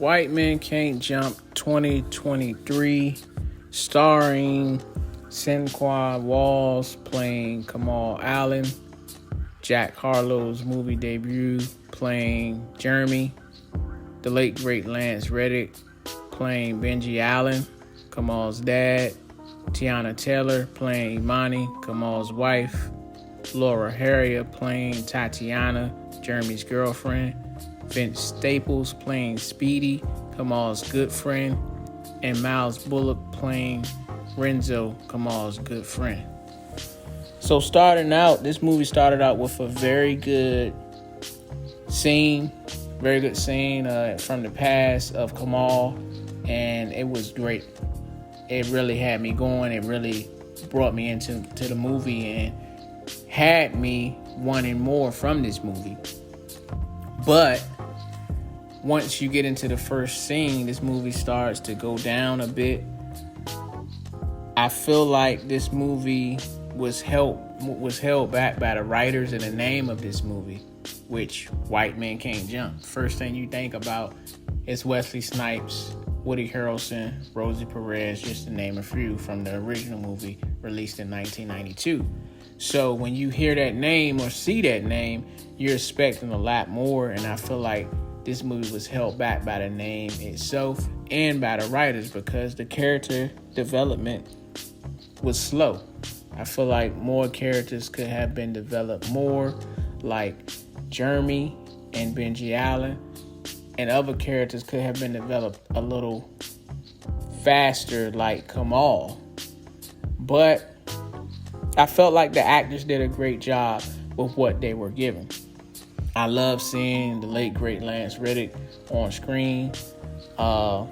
White Men Can't Jump 2023, starring Sinqua Walls playing Kamal Allen, Jack Harlow's movie debut playing Jeremy, the late great Lance Reddick playing Benji Allen, Kamal's dad, Tiana Taylor playing Imani, Kamal's wife, Laura Harrier playing Tatiana, Jeremy's girlfriend, Vince Staples playing Speedy, Kamal's good friend, and Miles Bullock playing Renzo, Kamal's good friend. So this movie started out with a very good scene from the past of Kamal, and it was great. It really had me going. It really brought me into the movie and had me wanting more from this movie. But once you get into the first scene, this movie starts to go down a bit. I feel like this movie was held back by the writers in the name of this movie, which White Men Can't Jump. First thing you think about is Wesley Snipes, Woody Harrelson, Rosie Perez, just to name a few from the original movie released in 1992. So when you hear that name or see that name, you're expecting a lot more, and I feel like this movie was held back by the name itself and by the writers because the character development was slow. I feel like more characters could have been developed more, like Jeremy and Benji Allen, and other characters could have been developed a little faster, like Kamal. But I felt like the actors did a great job with what they were given. I love seeing the late great Lance Reddick on screen. I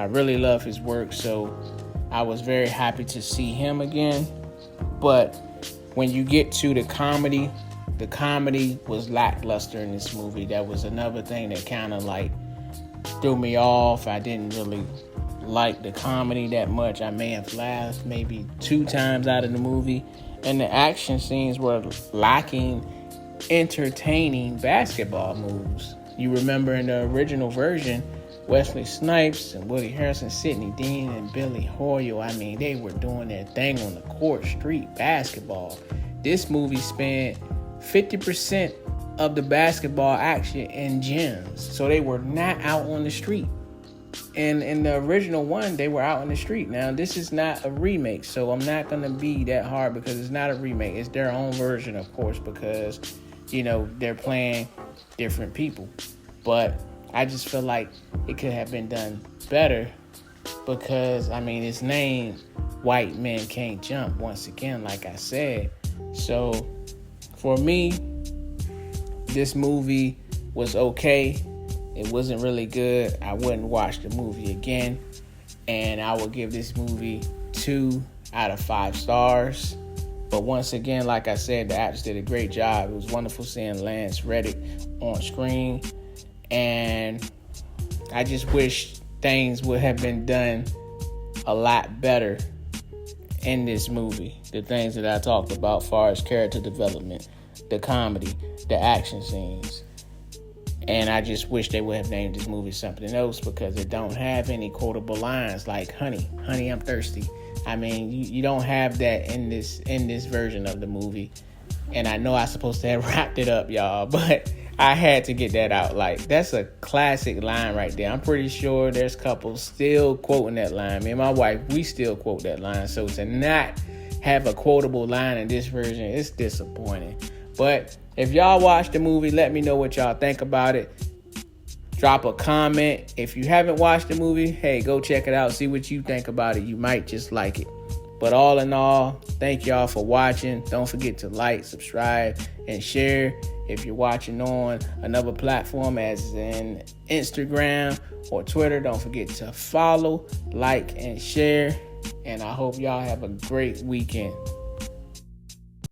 really love his work, so I was very happy to see him again. But when you get to the comedy was lackluster in this movie. That was another thing that kind of like threw me off. I didn't really like the comedy that much. I may have laughed maybe 2 times out of the movie. And the action scenes were lacking entertaining basketball moves. You remember in the original version, Wesley Snipes and Woody Harrelson, Sidney Dean and Billy Hoyle, they were doing their thing on the court, street basketball. This movie spent 50% of the basketball action in gyms, so they were not out on the street. And in the original one, they were out on the street. Now, this is not a remake, so I'm not going to be that hard because it's not a remake. It's their own version, of course, because, they're playing different people. But I just feel like it could have been done better because, it's named White Men Can't Jump, once again, like I said. So, for me, this movie was okay. It wasn't really good. I wouldn't watch the movie again. And I would give this movie 2 out of 5 stars. But once again, like I said, the actors did a great job. It was wonderful seeing Lance Reddick on screen. And I just wish things would have been done a lot better in this movie. The things that I talked about as far as character development, the comedy, the action scenes. And I just wish they would have named this movie something else because it don't have any quotable lines like honey, I'm thirsty. You don't have that in this version of the movie. And I know I'm supposed to have wrapped it up, y'all, but I had to get that out. Like, that's a classic line right there. I'm pretty sure there's couples still quoting that line. Me and my wife, we still quote that line. So to not have a quotable line in this version, it's disappointing. But if y'all watch the movie, let me know what y'all think about it. Drop a comment. If you haven't watched the movie, hey, go check it out. See what you think about it. You might just like it. But all in all, thank y'all for watching. Don't forget to like, subscribe, and share. If you're watching on another platform as in Instagram or Twitter, don't forget to follow, like, and share. And I hope y'all have a great weekend.